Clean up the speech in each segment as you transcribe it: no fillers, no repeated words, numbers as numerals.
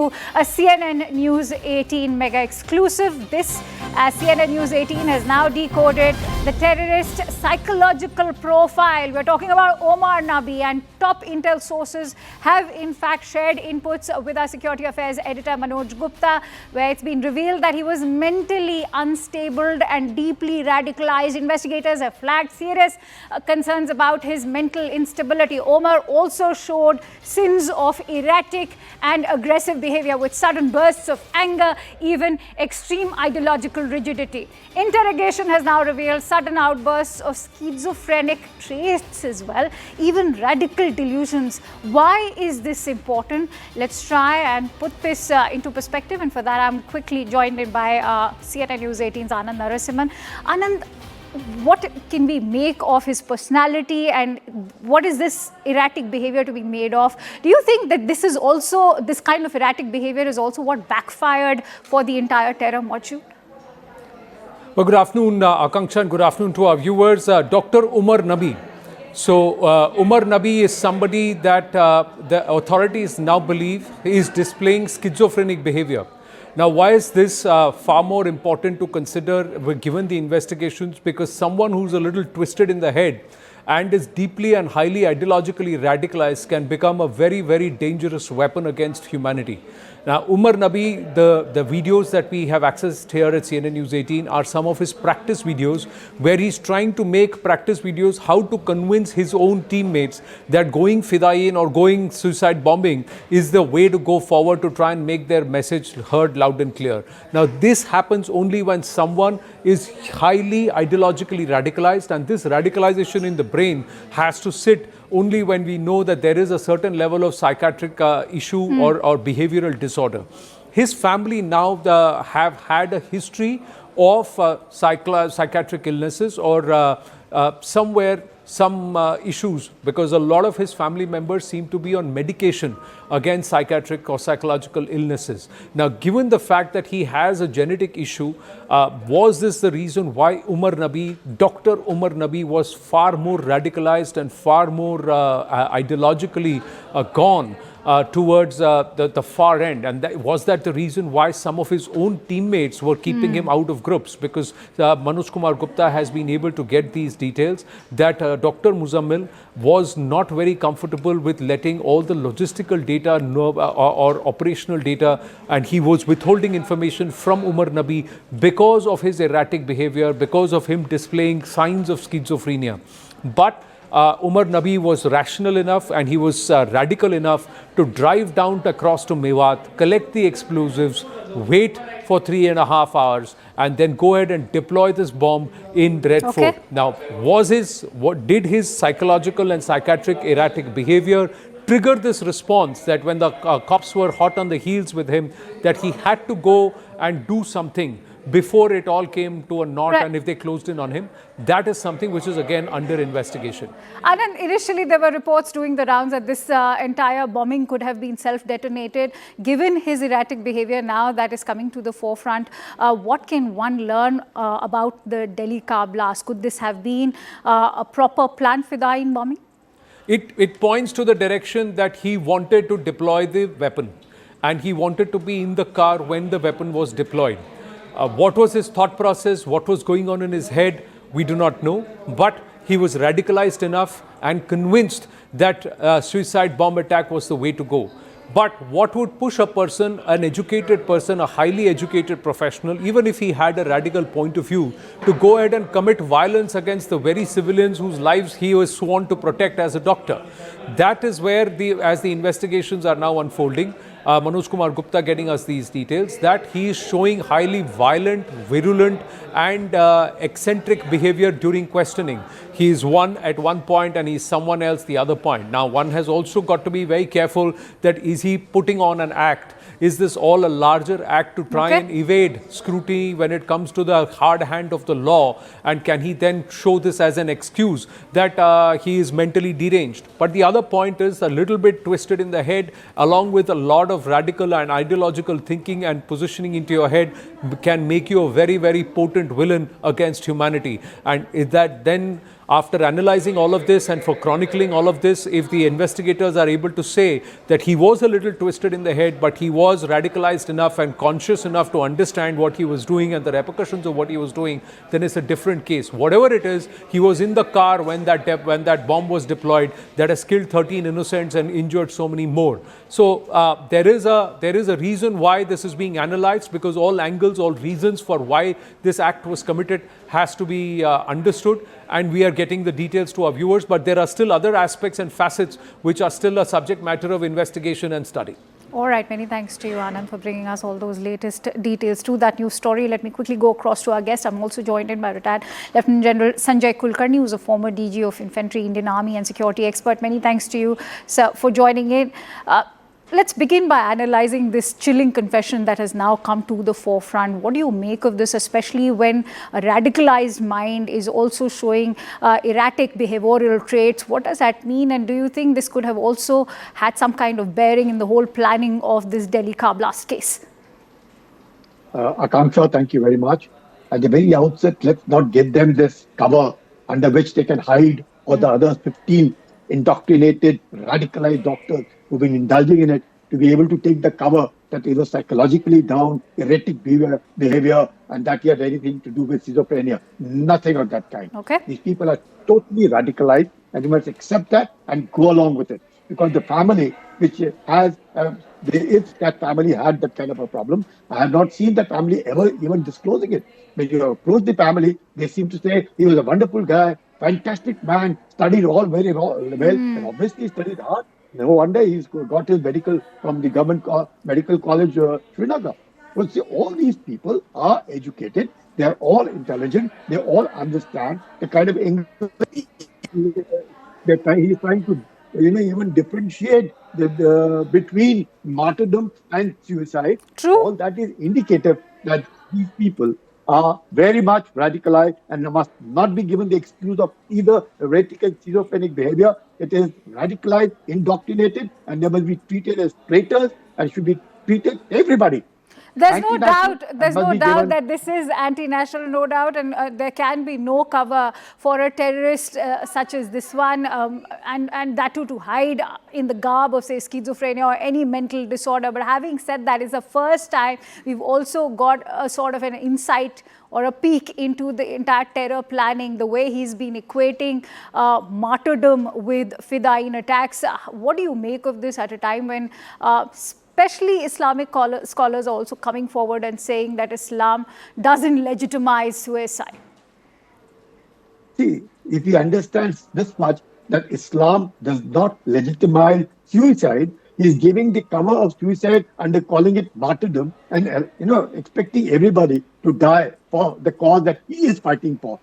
A CNN News 18 mega exclusive. This, as CNN News 18 has now decoded the terrorist psychological profile. We're talking about Umar Nabi, and top intel sources have in fact shared inputs with our security affairs editor Manoj Gupta, where it's been revealed that he was mentally unstable and deeply radicalized. Investigators have flagged serious concerns about his mental instability. Umar also showed signs of erratic and aggressive behavior with sudden bursts of anger, even extreme ideological rigidity. Interrogation has now revealed sudden outbursts of schizophrenic traits as well, even radical delusions. Why is this important? Let's try and put this into perspective, and for that I'm quickly joined in by CNN News 18's Anand Narasimhan. Anand, what can we make of his personality, and what is this erratic behavior to be made of? Do you think that this kind of erratic behavior is also what backfired for the entire terror module? Well, good afternoon, Akanksha, and good afternoon to our viewers. Dr. Umar Nabi. So, Umar Nabi is somebody that the authorities now believe is displaying schizophrenic behavior. Now, why is this far more important to consider given the investigations? Because someone who's a little twisted in the head and is deeply and highly ideologically radicalized can become a very, very dangerous weapon against humanity. Now, Umar Nabi, the videos that we have accessed here at CNN News 18 are some of his practice videos, where he's trying to make practice videos how to convince his own teammates that going Fidayin or going suicide bombing is the way to go forward to try and make their message heard loud and clear. Now, this happens only when someone is highly ideologically radicalized, and this radicalization in the brain has to sit only when we know that there is a certain level of psychiatric issue or behavioral disorder. His family now have had a history of psychiatric illnesses or some issues, because a lot of his family members seem to be on medication against psychiatric or psychological illnesses. Now, given the fact that he has a genetic issue, was this the reason why Dr. Umar Nabi was far more radicalized and far more ideologically gone towards the far end? And was that the reason why some of his own teammates were keeping him out of groups? Because Manoj Kumar Gupta has been able to get these details that Dr. Muzammil was not very comfortable with letting all the logistical data or operational data, and he was withholding information from Umar Nabi because of his erratic behavior, because of him displaying signs of schizophrenia. But Umar Nabi was rational enough and he was radical enough to drive down across to Mewat, collect the explosives, wait for 3.5 hours, and then go ahead and deploy this bomb in Red Fort. Now, did his psychological and psychiatric erratic behavior trigger this response that when the cops were hot on the heels with him, that he had to go and do something before it all came to a knot, and if they closed in on him? That is something which is again under investigation. And then initially there were reports doing the rounds that this entire bombing could have been self-detonated. Given his erratic behavior now that is coming to the forefront, what can one learn about the Delhi car blast? Could this have been a proper planned Fidayin bombing? It points to the direction that he wanted to deploy the weapon, and he wanted to be in the car when the weapon was deployed. What was his thought process? What was going on in his head? We do not know. But he was radicalized enough and convinced that suicide bomb attack was the way to go. But what would push a person, an educated person, a highly educated professional, even if he had a radical point of view, to go ahead and commit violence against the very civilians whose lives he was sworn to protect as a doctor? That is where, as the investigations are now unfolding, Manoj Kumar Gupta getting us these details, that he is showing highly violent, virulent and eccentric behavior during questioning. He is one at one point and he is someone else the other point. Now, one has also got to be very careful that is he putting on an act? Is this all a larger act to try and evade scrutiny when it comes to the hard hand of the law? And can he then show this as an excuse that he is mentally deranged? But the other point is a little bit twisted in the head, along with a lot of radical and ideological thinking and positioning into your head, can make you a very, very potent villain against humanity. And is that then after analyzing all of this and for chronicling all of this, if the investigators are able to say that he was a little twisted in the head, but he was radicalized enough and conscious enough to understand what he was doing and the repercussions of what he was doing, then it's a different case. Whatever it is, he was in the car when that bomb was deployed that has killed 13 innocents and injured so many more. So there is a reason why this is being analyzed, because all angles, all reasons for why this act was committed has to be understood, and we are getting the details to our viewers, but there are still other aspects and facets which are still a subject matter of investigation and study. All right, many thanks to you, Anand, for bringing us all those latest details to that news story. Let me quickly go across to our guest. I'm also joined in by retired Lieutenant General Sanjay Kulkarni, who's a former DG of Infantry, Indian Army and security expert. Many thanks to you, sir, for joining in. Let's begin by analyzing this chilling confession that has now come to the forefront. What do you make of this, especially when a radicalized mind is also showing erratic behavioral traits? What does that mean? And do you think this could have also had some kind of bearing in the whole planning of this Delhi car blast case? Akanksha, thank you very much. At the very outset, let's not give them this cover under which they can hide, or the other 15 indoctrinated, radicalized doctors who've been indulging in it, to be able to take the cover that he was psychologically down, erratic behavior, and that he had anything to do with schizophrenia. Nothing of that kind. Okay. These people are totally radicalized, and you must accept that and go along with it. Because the family, which has, if that family had that kind of a problem, I have not seen the family ever even disclosing it. When you approach the family, they seem to say he was a wonderful guy, fantastic man, studied all very well, and obviously studied hard. No wonder he's got his medical from the government medical college, Srinagar. Well, see, all these people are educated. They are all intelligent. They all understand the kind of English he's trying to, even differentiate between martyrdom and suicide. True. All that is indicative that these people are very much radicalized and must not be given the excuse of either erratic and schizophrenic behavior. It is radicalized, indoctrinated, and they must be treated as traitors and should be treated everybody. There's no doubt that this is anti-national, no doubt, and there can be no cover for a terrorist such as this one, and that too to hide in the garb of, say, schizophrenia or any mental disorder. But having said that, it's the first time we've also got a sort of an insight or a peek into the entire terror planning, the way he's been equating martyrdom with Fida'in attacks. What do you make of this at a time when especially Islamic scholars are also coming forward and saying that Islam doesn't legitimize suicide? See, if you understand this much, that Islam does not legitimize suicide, he is giving the cover of suicide and calling it martyrdom, and expecting everybody to die for the cause that he is fighting for.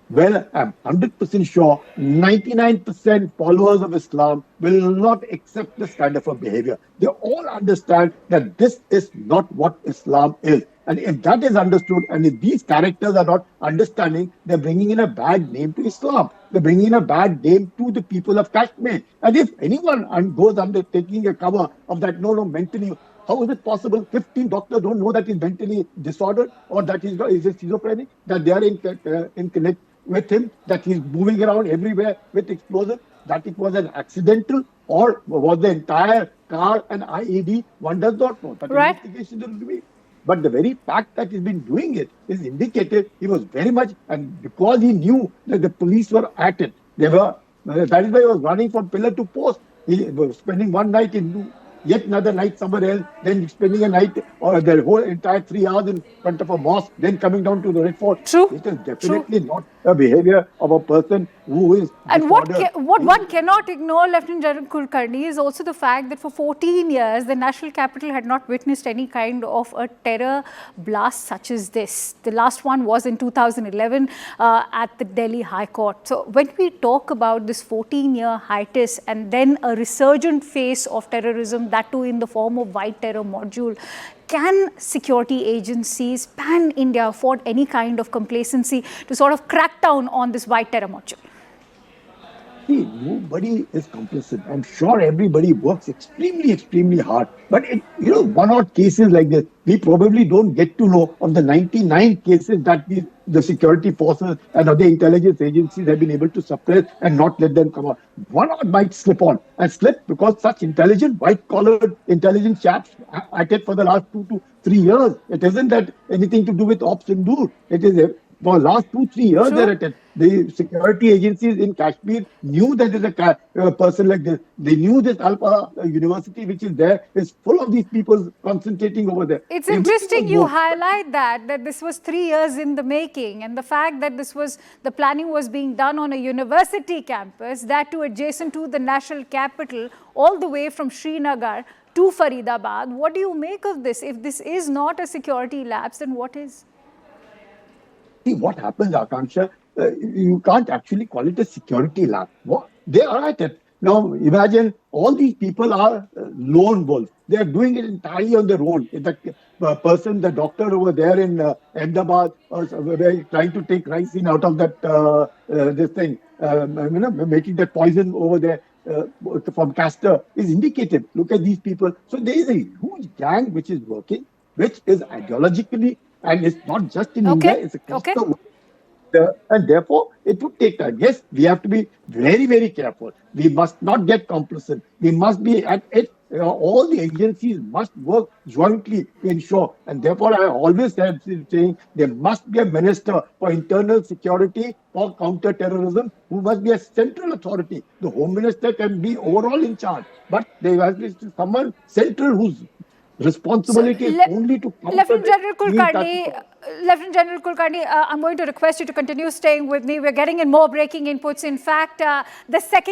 Well, I'm 100% sure 99% followers of Islam will not accept this kind of a behavior. They all understand that this is not what Islam is. And if that is understood, and if these characters are not understanding, they're bringing in a bad name to Islam. They're bringing in a bad name to the people of Kashmir. And if anyone goes under taking a cover of that, mentally, how is it possible 15 doctors don't know that he's mentally disordered, or that he's schizophrenic, that they are in connect with him, that he's moving around everywhere with explosives, that it was an accidental, or was the entire car an IED? One does not know. That investigation will reveal. But the very fact that he's been doing it is indicative. He was very much, and because he knew that the police were at it, that is why he was running from pillar to post. He was spending one night in yet another night somewhere else, then spending a night or the whole entire 3 hours in front of a mosque, then coming down to the Red Fort. True. It is definitely not a behavior of a person who is And what one cannot ignore, Lieutenant General Kulkarni, is also the fact that for 14 years, the national capital had not witnessed any kind of a terror blast such as this. The last one was in 2011 at the Delhi High Court. So when we talk about this 14-year hiatus and then a resurgent phase of terrorism, that too in the form of white terror module, can security agencies pan-India afford any kind of complacency to sort of crack down on this white terror module? See, nobody is complicit. I'm sure everybody works extremely hard. But one odd cases like this, we probably don't get to know of the 99 cases that these the security forces and other intelligence agencies have been able to suppress and not let them come out. One might slip on and slip because such intelligent, white-collared, intelligent chaps at it for the last 2 to 3 years. It isn't that anything to do with Ops Sindoor. It is for the last 2 3 years they're at it. The security agencies in Kashmir knew that there's a person like this. They knew this Alpha University, which is there, is full of these people concentrating over there. It's interesting you highlight that this was 3 years in the making, and the fact that the planning was being done on a university campus, that too adjacent to the national capital, all the way from Srinagar to Faridabad. What do you make of this? If this is not a security lapse, then what is? See, what happens, Akanksha, you can't actually call it a security lab. They are at it. Now, imagine all these people are lone wolves. They are doing it entirely on their own. The doctor over there in Ahmedabad, trying to take ricin out of that, this thing, making that poison over there from castor is indicative. Look at these people. So there is a huge gang which is working, which is ideologically, and it's not just in India, it's across the world. And therefore, it would take time. Yes, we have to be very, very careful. We must not get complacent. We must be at it. All the agencies must work jointly to ensure. And therefore, I always have been saying there must be a minister for internal security or counter-terrorism who must be a central authority. The Home Minister can be overall in charge, but there has to be someone central whose responsibility is only to Lieutenant General Kulkarni, I'm going to request you to continue staying with me. We're getting in more breaking inputs. In fact, the second